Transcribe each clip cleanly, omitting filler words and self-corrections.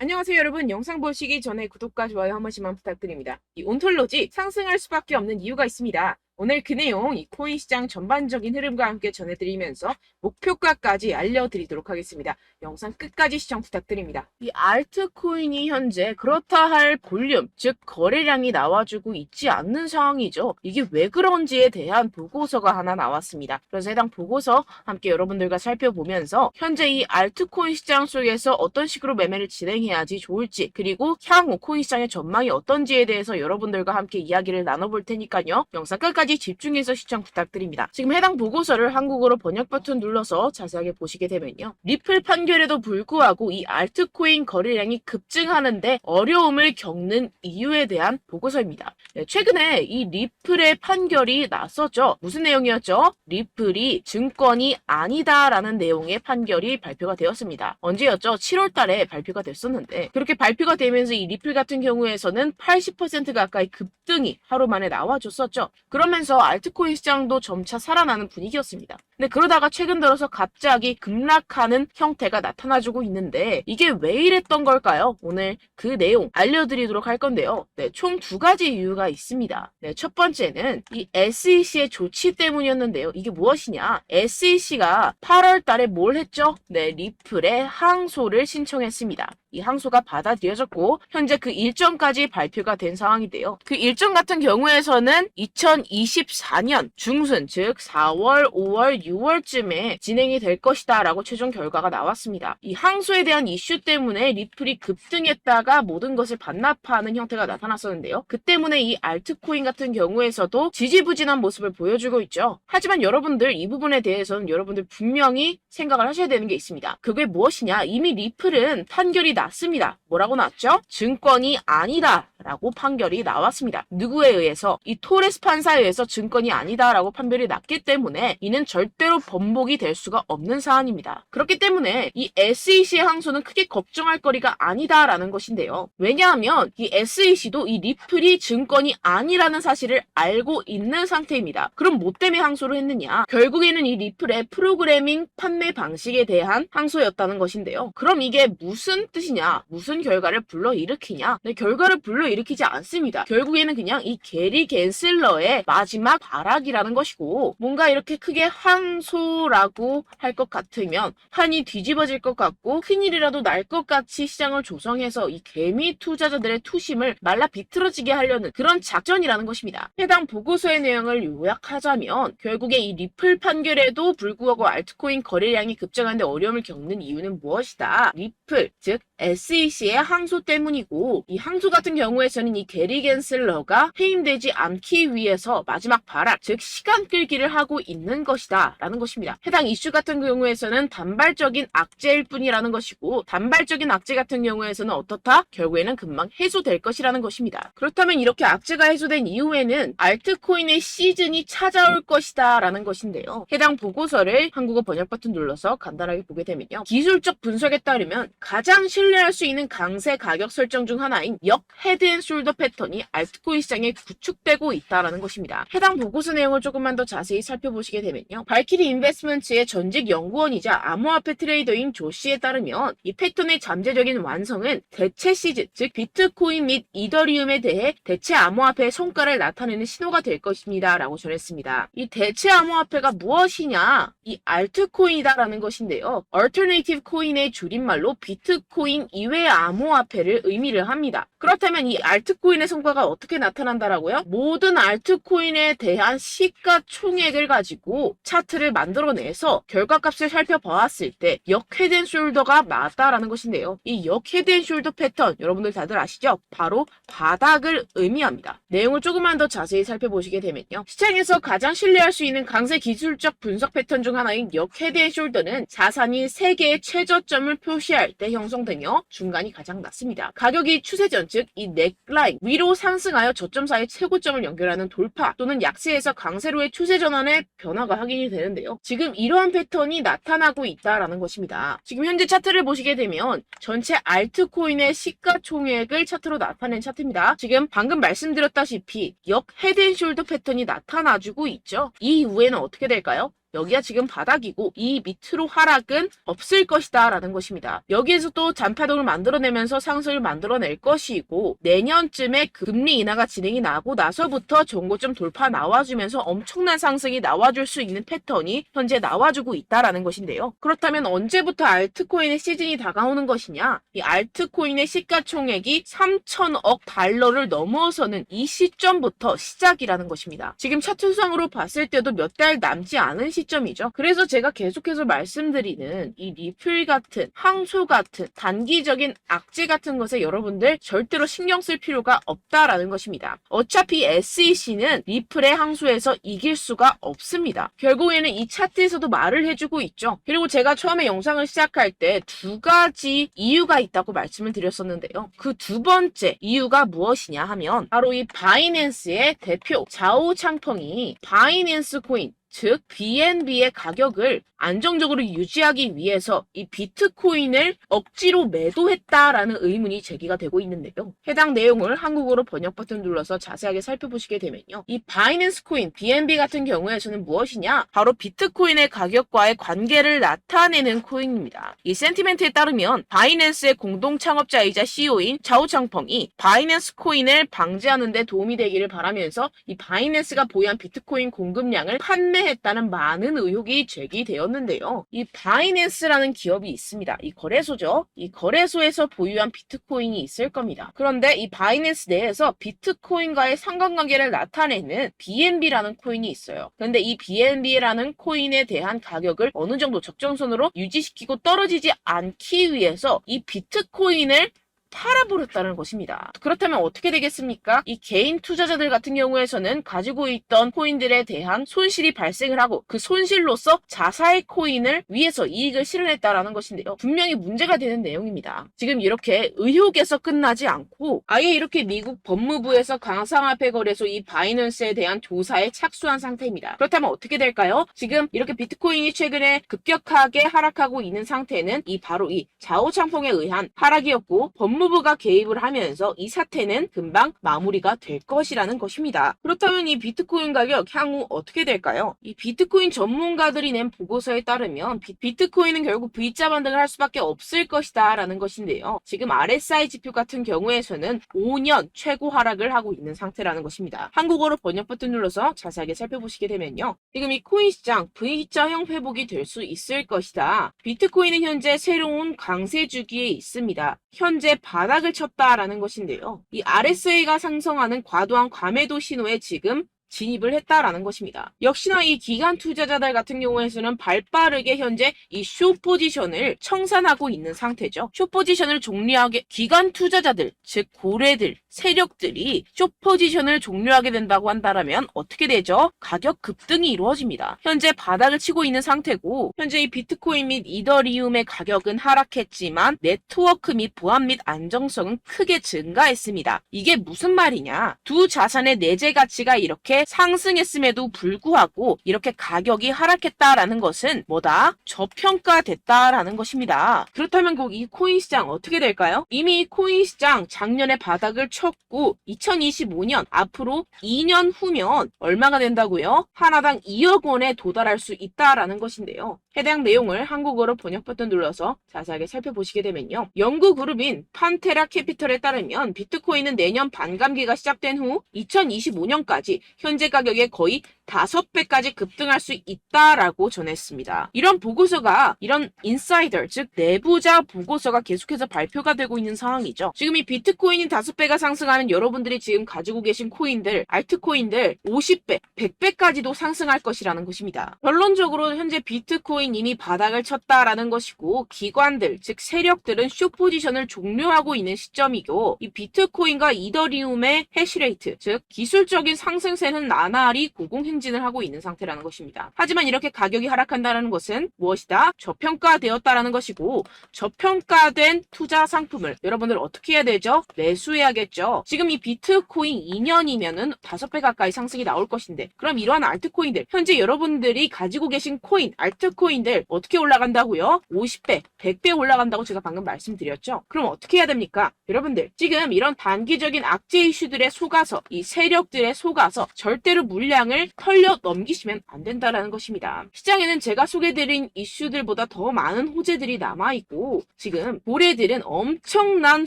안녕하세요 여러분. 영상 보시기 전에 구독과 좋아요 한 번씩만 부탁드립니다. 이 온톨로지 상승할 수밖에 없는 이유가 있습니다. 오늘 그 내용 이 코인 시장 전반적인 흐름과 함께 전해드리면서 목표가까지 알려드리도록 하겠습니다. 영상 끝까지 시청 부탁드립니다. 이 알트코인이 현재 그렇다 할 볼륨, 즉 거래량이 나와주고 있지 않는 상황이죠. 이게 왜 그런지에 대한 보고서가 하나 나왔습니다. 그래서 해당 보고서 함께 여러분들과 살펴보면서 현재 이 알트코인 시장 속에서 어떤 식으로 매매를 진행해야지 좋을지, 그리고 향후 코인 시장의 전망이 어떤지에 대해서 여러분들과 함께 이야기를 나눠볼 테니까요. 영상 끝까지 집중해서 시청 부탁드립니다. 지금 해당 보고서를 한국어로 번역 버튼 눌러서 자세하게 보시게 되면요. 리플 판결에도 불구하고 이 알트코인 거래량이 급증하는데 어려움을 겪는 이유에 대한 보고서입니다. 최근에 이 리플의 판결이 났었죠. 무슨 내용이었죠? 리플이 증권이 아니다라는 내용의 판결이 발표가 되었습니다. 언제였죠? 7월 달에 발표가 됐었는데, 그렇게 발표가 되면서 이 리플 같은 경우에서는 80% 가까이 급등이 하루 만에 나와줬었죠. 그러면서 알트코인 시장도 점차 살아나는 분위기였습니다. 근데 그러다가 최근 들어서 갑자기 급락하는 형태가 나타나주고 있는데, 이게 왜 이랬던 걸까요? 오늘 그 내용 알려드리도록 할 건데요. 총 두 가지 이유가 있습니다. 첫 번째는 이 SEC의 조치 때문이었는데요. 이게 무엇이냐? SEC가 8월 달에 뭘 했죠? 리플의 항소를 신청했습니다. 이 항소가 받아들여졌고 현재 그 일정까지 발표가 된 상황인데요. 그 일정 같은 경우에서는 2024년 중순, 즉 4월, 5월, 6월쯤에 진행이 될 것이다 라고 최종 결과가 나왔습니다. 이 항소에 대한 이슈 때문에 리플이 급등했다가 모든 것을 반납하는 형태가 나타났었는데요. 그 때문에 이 알트코인 같은 경우에서도 지지부진한 모습을 보여주고 있죠. 하지만 여러분들 이 부분에 대해서는 여러분들 분명히 생각을 하셔야 되는 게 있습니다. 그게 무엇이냐? 이미 리플은 판결이 났습니다. 뭐라고 났죠? 증권이 아니다 라고 판결이 나왔습니다. 누구에 의해서? 이 토레스 판사에 의해서 증권이 아니다 라고 판결이 났기 때문에 이는 절대로 번복이 될 수가 없는 사안입니다. 그렇기 때문에 이 SEC의 항소는 크게 걱정할 거리가 아니다 라는 것인데요. 왜냐하면 이 SEC도 이 리플이 증권이 아니라는 사실을 알고 있는 상태입니다. 그럼 뭐 때문에 항소를 했느냐? 결국에는 이 리플의 프로그래밍 판매 방식에 대한 항소였다는 것인데요. 그럼 이게 무슨 뜻이냐? 무슨 결과를 불러일으키냐? 결과를 불러일으키지 않습니다. 결국에는 그냥 이 게리 겐슬러의 마지막 발악이라는 것이고, 뭔가 이렇게 크게 항소라고 할 것 같으면 판이 뒤집어질 것 같고 큰일이라도 날 것 같이 시장을 조성해서 이 개미 투자자들의 투심을 말라 비틀어지게 하려는 그런 작전이라는 것입니다. 해당 보고서의 내용을 요약하자면 결국에 이 리플 판결에도 불구하고 알트코인 거래량이 급증하는데 어려움을 겪는 이유는 무엇이다? 리플, 즉 SEC의 항소 때문이고, 이 항소 같은 경우에서는 이 게리 겐슬러가 해임되지 않기 위해서 마지막 발악, 즉 시간 끌기를 하고 있는 것이다 라는 것입니다. 해당 이슈 같은 경우에서는 단발적인 악재일 뿐이라는 것이고, 단발적인 악재 같은 경우에서는 어떻다? 결국에는 금방 해소될 것이라는 것입니다. 그렇다면 이렇게 악재가 해소된 이후에는 알트코인의 시즌이 찾아올 것이다 라는 것인데요. 해당 보고서를 한국어 번역 버튼 눌러서 간단하게 보게 되면요. 기술적 분석에 따르면 가장 신뢰할 수 있는 강세 가격 설정 중 하나인 역 헤드앤숄더 패턴이 알트코인 시장에 구축되고 있다는 것입니다. 해당 보고서 내용을 조금만 더 자세히 살펴보시게 되면요. 발키리 인베스트먼트의 전직 연구원이자 암호화폐 트레이더인 조 씨에 따르면 이 패턴의 잠재적인 완성은 대체 시즌, 즉 비트코인 및 이더리움에 대해 대체 암호화폐의 성과를 나타내는 신호가 될 것입니다 라고 전했습니다. 이 대체 암호화폐가 무엇이냐? 이 알트코인이다라는 것인데요. 얼터네이티브 코인의 줄임말로 비트코인 이외의 암호화폐를 의미를 합니다. 그렇다면 이 알트코인의 성과가 어떻게 나타난다라고요? 모든 알트코인에 대한 시가총액을 가지고 차트를 만들어내서 결과값을 살펴보았을 때 역 헤드앤숄더가 맞다라는 것인데요. 이 역 헤드앤숄더 패턴 여러분들 다들 아시죠? 바로 바닥을 의미합니다. 내용을 조금만 더 자세히 살펴보시게 되면요. 시장에서 가장 신뢰할 수 있는 강세 기술적 분석 패턴 중 하나인 역 헤드앤숄더는 자산이 3개의 최저점을 표시할 때 형성되며 중간이 가장 낮습니다. 가격이 추세전, 즉 이 넥라인 위로 상승하여 저점 사이 최고점을 연결하는 돌파 또는 약세에서 강세로의 추세 전환의 변화가 확인이 되는데요. 지금 이러한 패턴이 나타나고 있다라는 것입니다. 지금 현재 차트를 보시게 되면 전체 알트코인의 시가총액을 차트로 나타낸 차트입니다. 지금 방금 말씀드렸다시피 역 헤드앤숄더 패턴이 나타나주고 있죠. 이 이후에는 어떻게 될까요? 여기가 지금 바닥이고 이 밑으로 하락은 없을 것이다 라는 것입니다. 여기에서 또 잔파동을 만들어내면서 상승을 만들어낼 것이고 내년쯤에 금리 인하가 진행이 나고 나서부터 전고점 돌파 나와주면서 엄청난 상승이 나와줄 수 있는 패턴이 현재 나와주고 있다라는 것인데요. 그렇다면 언제부터 알트코인의 시즌이 다가오는 것이냐? 이 알트코인의 시가총액이 3천억 달러를 넘어서는 이 시점부터 시작이라는 것입니다. 지금 차트상으로 봤을 때도 몇 달 남지 않은 시점이죠. 그래서 제가 계속해서 말씀드리는 이 리플 같은 항소 같은 단기적인 악재 같은 것에 여러분들 절대로 신경 쓸 필요가 없다라는 것입니다. 어차피 SEC는 리플의 항소에서 이길 수가 없습니다. 결국에는 이 차트에서도 말을 해주고 있죠. 그리고 제가 처음에 영상을 시작할 때 두 가지 이유가 있다고 말씀을 드렸었는데요. 그 두 번째 이유가 무엇이냐 하면 바로 이 바이낸스의 대표 자오 창펑이 바이낸스 코인 즉 BNB의 가격을 안정적으로 유지하기 위해서 이 비트코인을 억지로 매도했다라는 의문이 제기가 되고 있는데요. 해당 내용을 한국어로 번역 버튼 눌러서 자세하게 살펴보시게 되면요. 이 바이낸스 코인 BNB 같은 경우에서는 무엇이냐? 바로 비트코인의 가격과의 관계를 나타내는 코인입니다. 이 센티멘트에 따르면 바이낸스의 공동 창업자이자 CEO인 자오 창펑이 바이낸스 코인을 방지하는 데 도움이 되기를 바라면서 이 바이낸스가 보유한 비트코인 공급량을 판매했다는 많은 의혹이 제기되었는데요. 이 바이낸스라는 기업이 있습니다. 이 거래소죠. 이 거래소에서 보유한 비트코인이 있을 겁니다. 그런데 이 바이낸스 내에서 비트코인과의 상관관계를 나타내는 BNB라는 코인이 있어요. 그런데 이 BNB라는 코인에 대한 가격을 어느 정도 적정선으로 유지시키고 떨어지지 않기 위해서 이 비트코인을 팔아버렸다는 것입니다. 그렇다면 어떻게 되겠습니까? 이 개인 투자자들 같은 경우에서는 가지고 있던 코인들에 대한 손실이 발생을 하고 그 손실로서 자사의 코인을 위해서 이익을 실현했다라는 것인데요. 분명히 문제가 되는 내용입니다. 지금 이렇게 의혹에서 끝나지 않고 아예 이렇게 미국 법무부에서 가상화폐 거래소 이 바이낸스에 대한 조사에 착수한 상태입니다. 그렇다면 어떻게 될까요? 지금 이렇게 비트코인이 최근에 급격하게 하락하고 있는 상태는 바로 이 자오 창펑에 의한 하락이었고 법무부가 개입을 하면서 이 사태는 금방 마무리가 될 것이라는 것입니다. 그렇다면 이 비트코인 가격 향후 어떻게 될까요? 이 비트코인 전문가들이 낸 보고서에 따르면 비트코인은 결국 V자 반등을 할 수밖에 없을 것이다 라는 것인데요. 지금 RSI 지표 같은 경우에서는 5년 최고 하락을 하고 있는 상태라는 것입니다. 한국어로 번역 버튼 눌러서 자세하게 살펴보시게 되면요. 지금 이 코인 시장 V자형 회복이 될 수 있을 것이다. 비트코인은 현재 새로운 강세 주기에 있습니다. 현재 바닥을 쳤다라는 것인데요. 이 RSI가 상승하는 과도한 과매도 신호에 지금 진입을 했다라는 것입니다. 역시나 이 기관 투자자들 같은 경우에서는 발빠르게 현재 이 숏 포지션을 청산하고 있는 상태죠. 숏 포지션을 종료하게 기관 투자자들, 즉 고래들, 세력들이 숏 포지션을 종료하게 된다고 한다면 어떻게 되죠? 가격 급등이 이루어집니다. 현재 바닥을 치고 있는 상태고 현재 이 비트코인 및 이더리움의 가격은 하락했지만 네트워크 및 보안 및 안정성은 크게 증가했습니다. 이게 무슨 말이냐? 두 자산의 내재 가치가 이렇게 상승했음에도 불구하고 이렇게 가격이 하락했다라는 것은 뭐다? 저평가됐다라는 것입니다. 그렇다면 이 코인 시장 어떻게 될까요? 이미 이 코인 시장 작년에 바닥을 쳤고 2025년 앞으로 2년 후면 얼마가 된다고요? 하나당 2억 원에 도달할 수 있다라는 것인데요. 해당 내용을 한국어로 번역 버튼 눌러서 자세하게 살펴보시게 되면요. 연구 그룹인 판테라 캐피털에 따르면 비트코인은 내년 반감기가 시작된 후 2025년까지 현재 가격의 거의 5배까지 급등할 수 있다라고 전했습니다. 이런 보고서가 이런 인사이더 즉 내부자 보고서가 계속해서 발표가 되고 있는 상황이죠. 지금 이 비트코인이 5배가 상승하는 여러분들이 지금 가지고 계신 코인들, 알트코인들 50배, 100배까지도 상승할 것이라는 것입니다. 결론적으로 현재 비트코인 이미 바닥을 쳤다라는 것이고 기관들 즉 세력들은 숏 포지션을 종료하고 있는 시점이고 이 비트코인과 이더리움의 해시레이트 즉 기술적인 상승세는 나날이 고공행진을 하고 있는 상태라는 것입니다. 하지만 이렇게 가격이 하락한다는 것은 무엇이다? 저평가되었다라는 것이고 저평가된 투자 상품을 여러분들 어떻게 해야 되죠? 매수해야겠죠. 지금 이 비트코인 2년이면은 5배 가까이 상승이 나올 것인데 그럼 이러한 알트코인들 현재 여러분들이 가지고 계신 코인, 알트코인들 어떻게 올라간다고요? 50배, 100배 올라간다고 제가 방금 말씀드렸죠. 그럼 어떻게 해야 됩니까? 여러분들 지금 이런 단기적인 악재 이슈들에 속아서 이 세력들에 속아서 절대로 물량을 털려 넘기시면 안 된다라는 것입니다. 시장에는 제가 소개드린 이슈들보다 더 많은 호재들이 남아있고 지금 고래들은 엄청난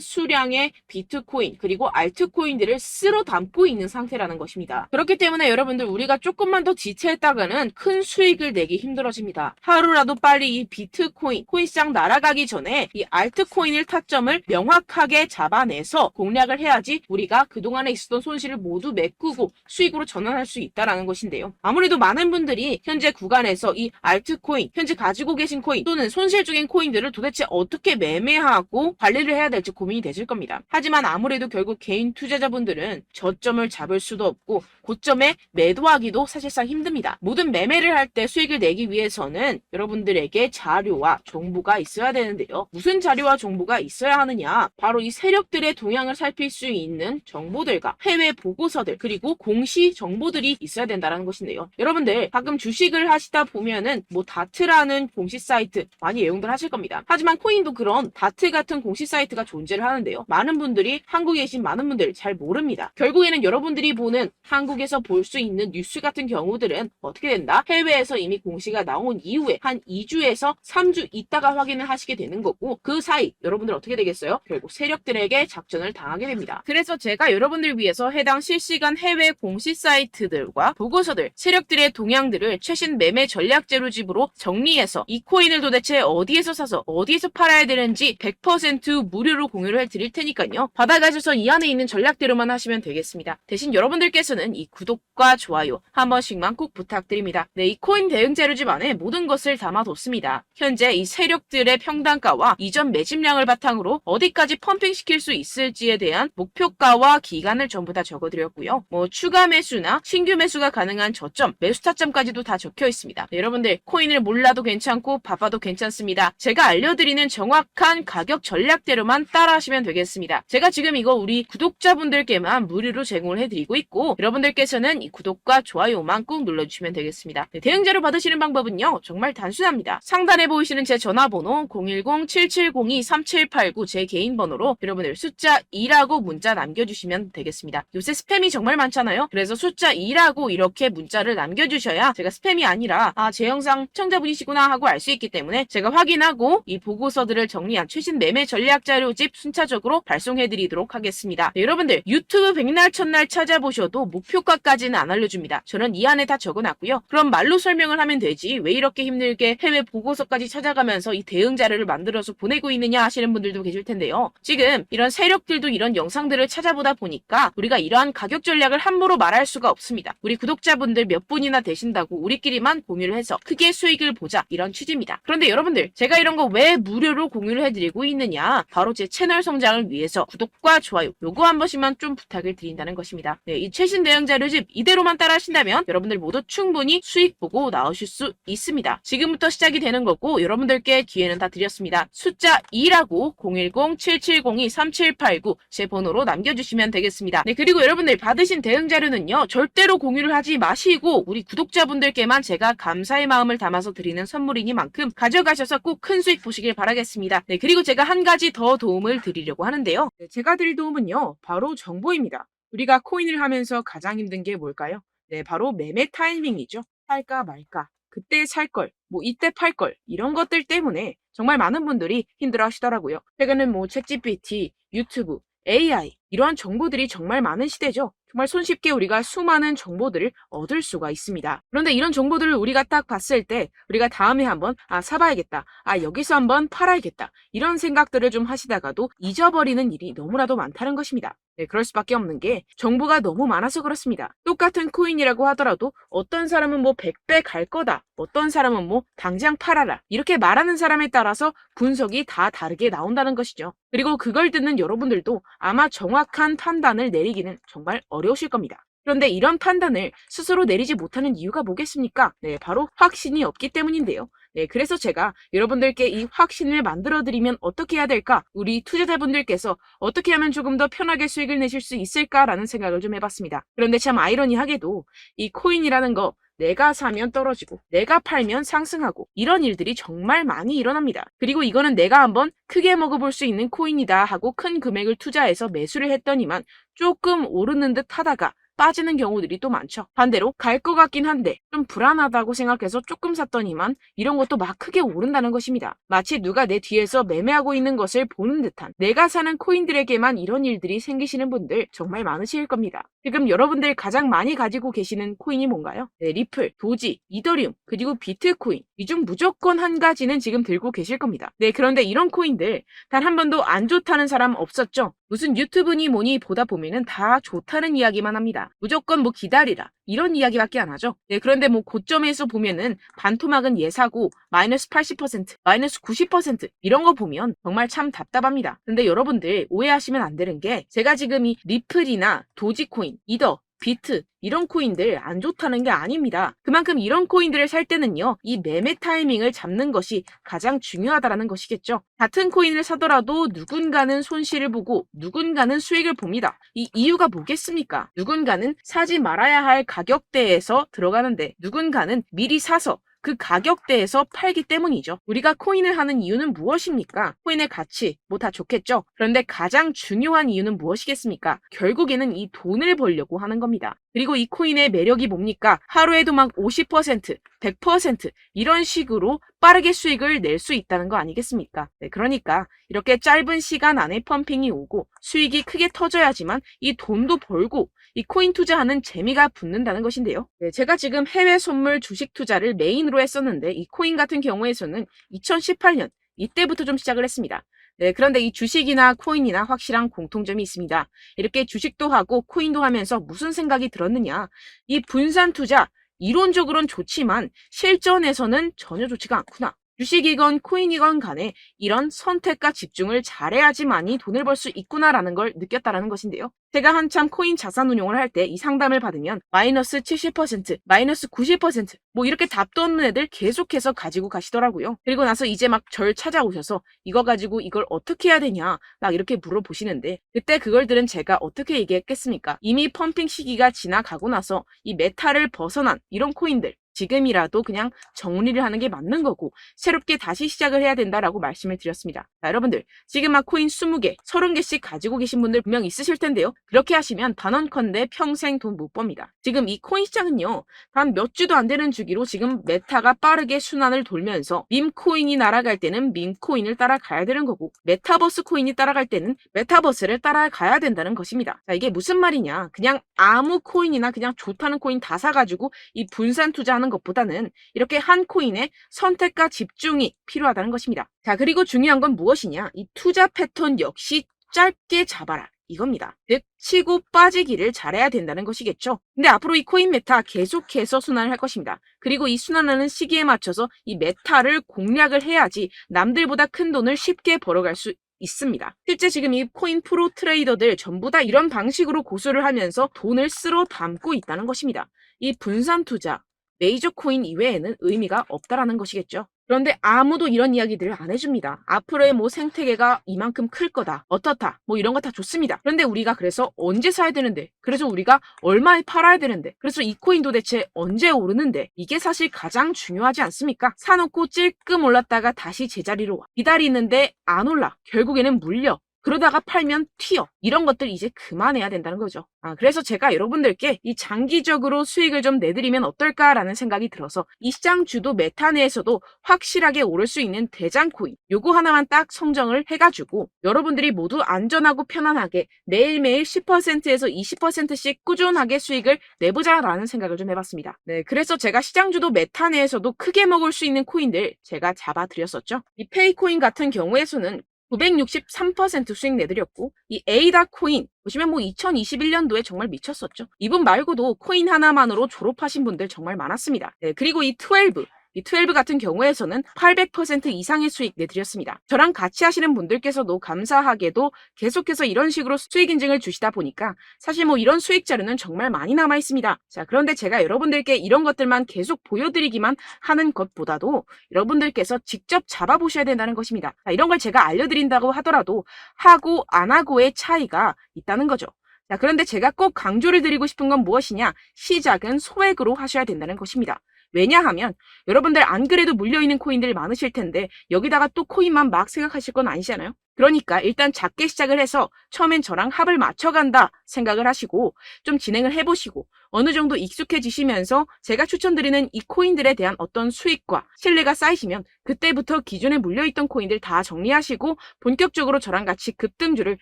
수량의 비트코인 그리고 알트코인들을 쓸어 담고 있는 상태라는 것입니다. 그렇기 때문에 여러분들 우리가 조금만 더 지체했다가는 큰 수익을 내기 힘들어집니다. 하루라도 빨리 이 비트코인, 코인시장 날아가기 전에 이 알트코인을 타점을 명확하게 잡아내서 공략을 해야지 우리가 그동안에 있었던 손실을 모두 메꾸고 수익으로 전환할 수 있다는 것인데요. 아무래도 많은 분들이 현재 구간에서 이 알트코인, 현재 가지고 계신 코인 또는 손실 중인 코인들을 도대체 어떻게 매매하고 관리를 해야 될지 고민이 되실 겁니다. 하지만 아무래도 결국 개인 투자자분들은 저점을 잡을 수도 없고 고점에 매도하기도 사실상 힘듭니다. 모든 매매를 할 때 수익을 내기 위해서는 여러분들에게 자료와 정보가 있어야 되는데요. 무슨 자료와 정보가 있어야 하느냐? 바로 이 세력들의 동향을 살필 수 있는 정보들과 해외 보고서들 그리고 공시 정보들이 있어야 된다는 것인데요. 여러분들 가끔 주식을 하시다 보면은 뭐 다트라는 공시 사이트 많이 애용들 하실 겁니다. 하지만 코인도 그런 다트 같은 공시 사이트가 존재를 하는데요. 많은 분들이 한국에 계신 많은 분들 잘 모릅니다. 결국에는 여러분들이 보는 한국에서 볼 수 있는 뉴스 같은 경우들은 어떻게 된다? 해외에서 이미 공시가 나온 이후에 한 2주에서 3주 있다가 확인을 하시게 되는 거고 그 사이 여러분들 어떻게 되겠어요? 결국 세력들에게 작전을 당하게 됩니다. 그래서 제가 여러분들 위해서 해당 실시간 해외 공시 사이트들과 보고서들, 세력들의 동향들을 최신 매매 전략 재료집으로 정리해서 이 코인을 도대체 어디에서 사서 어디에서 팔아야 되는지 100% 무료로 공유를 해드릴 테니까요. 받아가셔서 이 안에 있는 전략대로만 하시면 되겠습니다. 대신 여러분들께서는 이 구독과 좋아요 한 번씩만 꼭 부탁드립니다. 네, 이 코인 대응 재료집 안에 모든 것을 담아뒀습니다. 현재 이 세력들의 평단가와 이전 매집량을 바탕으로 어디까지 펌핑시킬 수 있을지에 대한 목표가와 기간을 전부 다 적어드렸고요. 뭐 추가 매수나 신규 매수가 가능한 저점, 매수 타점까지도 다 적혀 있습니다. 네, 여러분들 코인을 몰라도 괜찮고 바빠도 괜찮습니다. 제가 알려드리는 정확한 가격 전략대로만 따라하시면 되겠습니다. 제가 지금 이거 우리 구독자분들께만 무료로 제공을 해드리고 있고 여러분들께서는 이 구독과 좋아요만 꼭 눌러주시면 되겠습니다. 네, 대응 자료 받으시는 방법은요. 정말 단순합니다. 상단에 보이시는 제 전화번호 010-7702-3789 제 개인 번호로 여러분들 숫자 2라고 문자 남겨주시면 되겠습니다. 요새 스팸이 정말 많잖아요. 그래서 숫자 2라고 이렇게 문자를 남겨주셔야 제가 스팸이 아니라 제 영상 시청자분이시구나 하고 알 수 있기 때문에 제가 확인하고 이 보고서들을 정리한 최신 매매 전략 자료집 순차적으로 발송해드리도록 하겠습니다. 네, 여러분들 유튜브 백날 첫날 찾아보셔도 목표가까지는 안 알려줍니다. 저는 이 안에 다 적어놨고요. 그럼 말로 설명을 하면 되지 왜 이렇게 힘들게 해외 보고서까지 찾아가면서 이 대응 자료를 만들어서 보내고 있느냐 하시는 분들도 계실 텐데요. 지금 이런 세력들도 이런 영상들을 찾아보다 보니까 우리가 이러한 가격 전략을 함부로 말할 수가 없습니다. 우리 구독자분들 몇 분이나 되신다고 우리끼리만 공유를 해서 크게 수익을 보자 이런 취지입니다. 그런데 여러분들 제가 이런 거 왜 무료로 공유를 해드리고 있느냐? 바로 제 채널 성장을 위해서 구독과 좋아요 요거 한 번씩만 좀 부탁을 드린다는 것입니다. 네, 이 최신 대응 자료집 이대로만 따라 하신다면 여러분들 모두 충분히 수익 보고 나오실 수 있습니다. 지금부터 시작이 되는 거고 여러분들께 기회는 다 드렸습니다. 숫자 2라고 010-7702-3789 제 번호로 남겨주시면 되겠습니다. 네, 그리고 여러분들 받으신 대응 자료는요. 절대로 공유를 하지 마시고 우리 구독자분들께만 제가 감사의 마음을 담아서 드리는 선물이니만큼 가져가셔서 꼭 큰 수익 보시길 바라겠습니다. 네, 그리고 제가 한 가지 더 도움을 드리려고 하는데요. 네, 제가 드릴 도움은요. 바로 정보입니다. 우리가 코인을 하면서 가장 힘든 게 뭘까요? 네, 바로 매매 타이밍이죠. 살까 말까, 그때 살 걸, 뭐 이때 팔 걸, 이런 것들 때문에 정말 많은 분들이 힘들어 하시더라고요. 최근은 뭐 챗GPT, 유튜브, AI 이러한 정보들이 정말 많은 시대죠. 정말 손쉽게 우리가 수많은 정보들을 얻을 수가 있습니다. 그런데 이런 정보들을 우리가 딱 봤을 때 우리가 다음에 한번 사봐야겠다. 여기서 한번 팔아야겠다. 이런 생각들을 좀 하시다가도 잊어버리는 일이 너무나도 많다는 것입니다. 네, 그럴 수밖에 없는 게 정보가 너무 많아서 그렇습니다. 똑같은 코인이라고 하더라도 어떤 사람은 뭐 100배 갈 거다. 어떤 사람은 뭐 당장 팔아라. 이렇게 말하는 사람에 따라서 분석이 다 다르게 나온다는 것이죠. 그리고 그걸 듣는 여러분들도 아마 정확한 판단을 내리기는 정말 어려우실 겁니다. 그런데 이런 판단을 스스로 내리지 못하는 이유가 뭐겠습니까? 네, 바로 확신이 없기 때문인데요. 네, 그래서 제가 여러분들께 이 확신을 만들어드리면 어떻게 해야 될까? 우리 투자자분들께서 어떻게 하면 조금 더 편하게 수익을 내실 수 있을까라는 생각을 좀 해봤습니다. 그런데 참 아이러니하게도 이 코인이라는 거 내가 사면 떨어지고 내가 팔면 상승하고 이런 일들이 정말 많이 일어납니다. 그리고 이거는 내가 한번 크게 먹어볼 수 있는 코인이다 하고 큰 금액을 투자해서 매수를 했더니만 조금 오르는 듯 하다가 빠지는 경우들이 또 많죠. 반대로 갈 것 같긴 한데 좀 불안하다고 생각해서 조금 샀더니만 이런 것도 막 크게 오른다는 것입니다. 마치 누가 내 뒤에서 매매하고 있는 것을 보는 듯한, 내가 사는 코인들에게만 이런 일들이 생기시는 분들 정말 많으실 겁니다. 지금 여러분들 가장 많이 가지고 계시는 코인이 뭔가요? 네, 리플, 도지, 이더리움, 그리고 비트코인. 이 중 무조건 한 가지는 지금 들고 계실 겁니다. 네, 그런데 이런 코인들 단 한 번도 안 좋다는 사람 없었죠? 무슨 유튜브니 뭐니 보다 보면은 다 좋다는 이야기만 합니다. 무조건 뭐 기다리라 이런 이야기밖에 안 하죠. 네, 그런데 뭐 고점에서 보면은 반토막은 예사고 마이너스 80%, 마이너스 90% 이런 거 보면 정말 참 답답합니다. 근데 여러분들 오해하시면 안 되는 게, 제가 지금 이 리플이나 도지코인, 이더, 비트 이런 코인들 안 좋다는 게 아닙니다. 그만큼 이런 코인들을 살 때는요, 이 매매 타이밍을 잡는 것이 가장 중요하다는 것이겠죠. 같은 코인을 사더라도 누군가는 손실을 보고 누군가는 수익을 봅니다. 이 이유가 뭐겠습니까? 누군가는 사지 말아야 할 가격대에서 들어가는데 누군가는 미리 사서 그 가격대에서 팔기 때문이죠. 우리가 코인을 하는 이유는 무엇입니까? 코인의 가치, 뭐 다 좋겠죠. 그런데 가장 중요한 이유는 무엇이겠습니까? 결국에는 이 돈을 벌려고 하는 겁니다. 그리고 이 코인의 매력이 뭡니까? 하루에도 막 50%, 100% 이런 식으로 빠르게 수익을 낼 수 있다는 거 아니겠습니까? 네, 그러니까 이렇게 짧은 시간 안에 펌핑이 오고 수익이 크게 터져야지만 이 돈도 벌고 이 코인 투자하는 재미가 붙는다는 것인데요. 네, 제가 지금 해외 선물 주식 투자를 메인으로 했었는데 이 코인 같은 경우에서는 2018년 이때부터 좀 시작을 했습니다. 네, 그런데 이 주식이나 코인이나 확실한 공통점이 있습니다. 이렇게 주식도 하고 코인도 하면서 무슨 생각이 들었느냐? 이 분산 투자, 이론적으로는 좋지만 실전에서는 전혀 좋지가 않구나. 주식이건 코인이건 간에 이런 선택과 집중을 잘해야지만이 돈을 벌 수 있구나라는 걸 느꼈다라는 것인데요. 제가 한참 코인 자산 운용을 할 때 이 상담을 받으면 마이너스 70%, 마이너스 90%, 뭐 이렇게 답도 없는 애들 계속해서 가지고 가시더라고요. 그리고 나서 이제 막 절 찾아오셔서 이거 가지고 이걸 어떻게 해야 되냐 막 이렇게 물어보시는데, 그때 그걸 들은 제가 어떻게 얘기했겠습니까? 이미 펌핑 시기가 지나가고 나서 이 메타를 벗어난 이런 코인들, 지금이라도 그냥 정리를 하는 게 맞는 거고 새롭게 다시 시작을 해야 된다라고 말씀을 드렸습니다. 자, 여러분들 지금 막 코인 20개, 30개씩 가지고 계신 분들 분명 있으실 텐데요. 그렇게 하시면 단언컨대 평생 돈 못 법니다. 지금 이 코인 시장은요, 단 몇 주도 안 되는 주기로 지금 메타가 빠르게 순환을 돌면서 밈코인이 날아갈 때는 밈코인을 따라가야 되는 거고, 메타버스 코인이 따라갈 때는 메타버스를 따라가야 된다는 것입니다. 자, 이게 무슨 말이냐? 그냥 아무 코인이나 그냥 좋다는 코인 다 사가지고 이 분산 투자하는 것보다는 이렇게 한 코인에 선택과 집중이 필요하다는 것입니다. 자, 그리고 중요한 건 무엇이냐? 이 투자 패턴 역시 짧게 잡아라. 이겁니다. 즉 치고 빠지기를 잘해야 된다는 것이겠죠. 근데 앞으로 이 코인 메타 계속해서 순환을 할 것입니다. 그리고 이 순환하는 시기에 맞춰서 이 메타를 공략을 해야지 남들보다 큰 돈을 쉽게 벌어갈 수 있습니다. 실제 지금 이 코인 프로 트레이더들 전부 다 이런 방식으로 고수를 하면서 돈을 쓸어 담고 있다는 것입니다. 이 분산 투자, 메이저 코인 이외에는 의미가 없다라는 것이겠죠. 그런데 아무도 이런 이야기들을 안 해줍니다. 앞으로의 뭐 생태계가 이만큼 클 거다, 어떻다, 뭐 이런 거 다 좋습니다. 그런데 우리가 그래서 언제 사야 되는데, 그래서 우리가 얼마에 팔아야 되는데, 그래서 이 코인도 대체 언제 오르는데, 이게 사실 가장 중요하지 않습니까? 사놓고 찔끔 올랐다가 다시 제자리로 와. 기다리는데 안 올라. 결국에는 물려. 그러다가 팔면 튀어. 이런 것들 이제 그만해야 된다는 거죠. 그래서 제가 여러분들께 이 장기적으로 수익을 좀 내드리면 어떨까라는 생각이 들어서 이 시장 주도 메타 내에서도 확실하게 오를 수 있는 대장 코인, 요거 하나만 딱 선정을 해가지고 여러분들이 모두 안전하고 편안하게 매일매일 10%에서 20%씩 꾸준하게 수익을 내보자라는 생각을 좀 해봤습니다. 네, 그래서 제가 시장 주도 메타 내에서도 크게 먹을 수 있는 코인들 제가 잡아드렸었죠. 이 페이코인 같은 경우에서는 963% 수익 내드렸고, 이 에이다 코인 보시면 뭐 2021년도에 정말 미쳤었죠. 이분 말고도 코인 하나만으로 졸업하신 분들 정말 많았습니다. 네, 그리고 이 12 같은 경우에서는 800% 이상의 수익 내드렸습니다. 저랑 같이 하시는 분들께서도 감사하게도 계속해서 이런 식으로 수익 인증을 주시다 보니까 사실 뭐 이런 수익 자료는 정말 많이 남아 있습니다. 자, 그런데 제가 여러분들께 이런 것들만 계속 보여드리기만 하는 것보다도 여러분들께서 직접 잡아보셔야 된다는 것입니다. 자, 이런 걸 제가 알려드린다고 하더라도 하고 안 하고의 차이가 있다는 거죠. 자, 그런데 제가 꼭 강조를 드리고 싶은 건 무엇이냐? 시작은 소액으로 하셔야 된다는 것입니다. 왜냐하면 여러분들 안 그래도 물려있는 코인들 많으실 텐데 여기다가 또 코인만 막 생각하실 건 아니잖아요. 그러니까 일단 작게 시작을 해서 처음엔 저랑 합을 맞춰간다 생각을 하시고 좀 진행을 해보시고 어느 정도 익숙해지시면서 제가 추천드리는 이 코인들에 대한 어떤 수익과 신뢰가 쌓이시면 그때부터 기존에 물려있던 코인들 다 정리하시고 본격적으로 저랑 같이 급등주를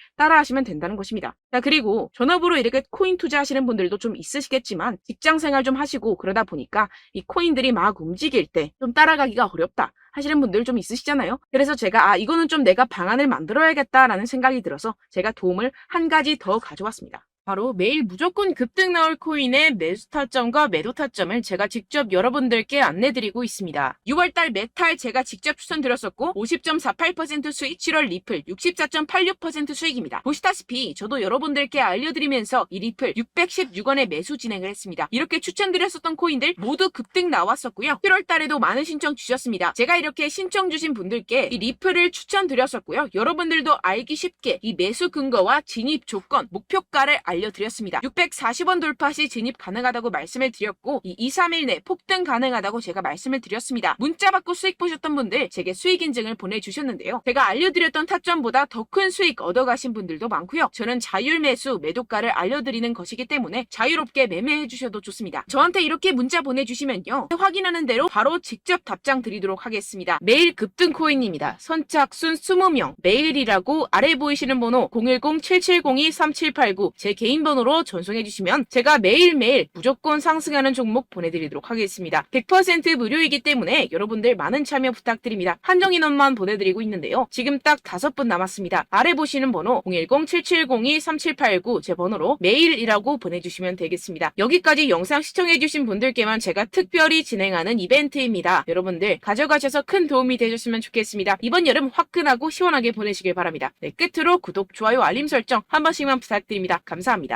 따라하시면 된다는 것입니다. 자, 그리고 전업으로 이렇게 코인 투자하시는 분들도 좀 있으시겠지만 직장 생활 좀 하시고 그러다 보니까 이 코인들이 막 움직일 때 좀 따라가기가 어렵다 하시는 분들 좀 있으시잖아요. 그래서 제가 이거는 좀 내가 방안을 만들어야겠다라는 생각이 들어서 제가 도움을 한 가지 더 가져왔습니다. 바로 매일 무조건 급등 나올 코인의 매수 타점과 매도 타점을 제가 직접 여러분들께 안내드리고 있습니다. 6월달 메탈 제가 직접 추천드렸었고 50.48% 수익, 7월 리플 64.86% 수익입니다. 보시다시피 저도 여러분들께 알려드리면서 이 리플 616원에 매수 진행을 했습니다. 이렇게 추천드렸었던 코인들 모두 급등 나왔었고요. 7월달에도 많은 신청 주셨습니다. 제가 이렇게 신청 주신 분들께 이 리플을 추천드렸었고요. 여러분들도 알기 쉽게 이 매수 근거와 진입 조건, 목표가를 알려드렸습니다. 640원 돌파 시 진입 가능하다고 말씀을 드렸고 이 2, 3일 내 폭등 가능하다고 제가 말씀을 드렸습니다. 문자 받고 수익 보셨던 분들 제게 수익 인증을 보내주셨는데요. 제가 알려드렸던 타점보다 더 큰 수익 얻어가신 분들도 많고요. 저는 자율 매수, 매도가를 알려드리는 것이기 때문에 자유롭게 매매해 주셔도 좋습니다. 저한테 이렇게 문자 보내주시면요. 확인하는 대로 바로 직접 답장 드리도록 하겠습니다. 매일 급등 코인입니다. 선착순 20명, 매일이라고 아래 보이시는 번호 010-7702-3789 제 개인 번호로 전송해 주시면 제가 매일매일 무조건 상승하는 종목 보내드리도록 하겠습니다. 100% 무료이기 때문에 여러분들 많은 참여 부탁드립니다. 한정 인원만 보내드리고 있는데요. 지금 딱 5분 남았습니다. 아래 보시는 번호 010-7702-3789 제 번호로 매일이라고 보내주시면 되겠습니다. 여기까지 영상 시청해주신 분들께만 제가 특별히 진행하는 이벤트입니다. 여러분들 가져가셔서 큰 도움이 되셨으면 좋겠습니다. 이번 여름 화끈하고 시원하게 보내시길 바랍니다. 네, 끝으로 구독, 좋아요, 알림 설정 한 번씩만 부탁드립니다. 감사합니다.